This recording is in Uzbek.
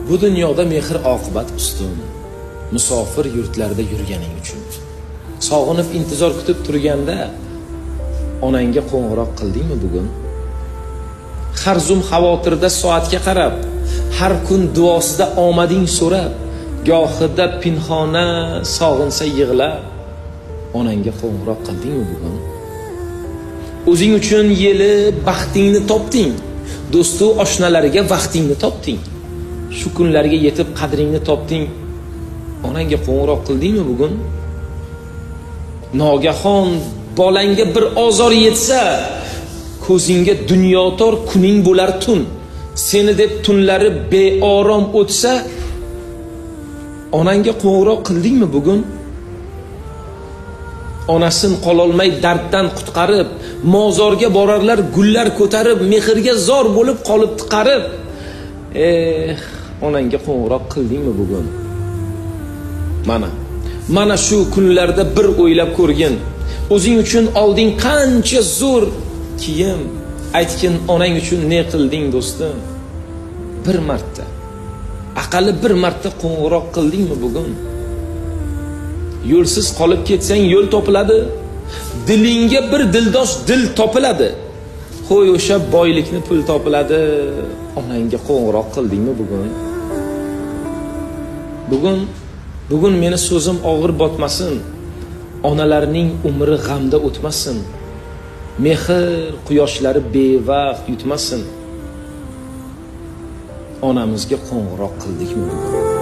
Bu dunyoda mehr oqibat ustun. Musofir yurtlarda yurganing uchun. Sog'inib intizor kutib turganda onangga qo'ng'iroq qildingmi bugun? Har zum xavotirda soatga qarab, har kun duosida omading so'rab, gohida pinhona sog'insa yig'lab, onangga qo'ng'iroq qildingmi bugun? O'zing uchun yeli baxtingni topding, do'stu oshnalariga vaqtingni topding. Shu kunlarga yetib qadringni topding. Onangga qo'ng'iroq qildingmi bugun? Nogahon bolangga bir ozor yetsa, ko'zingga dunyotor kuning bo'lar tun. Seni deb tunlari beorom o'tsa, onangga qo'ng'iroq qildingmi bugun? Onasin qololmay darddan qutqarib, mozorga borarlar gullar ko'tarib, mehrga zor bo'lib qolib tiqarib. Onangga qo'ng'iroq qildingmi bugun? Mana shu kunlarda bir o'ylab ko'rgin. O'zing uchun olding qancha zo'r kiyim. Aytgin, onang uchun ne qilding do'stim? Bir marta, aqalli bir marta qo'ng'iroq qildingmi bugun? Yo'lsiz qolib ketsang yo'l topiladi. Dilingga bir dildosh dil topiladi. Qo'y o'sha boylikni pul topiladi. Onangga qo'ng'iroq qildingmi bugun? Bugun meni so'zim og'ir botmasin. Onalarning umri g'amda o'tmasin. Mehr quyoshlari bevaqt yutmasin. Onamizga qo'ng'iroq qildikmi bugun?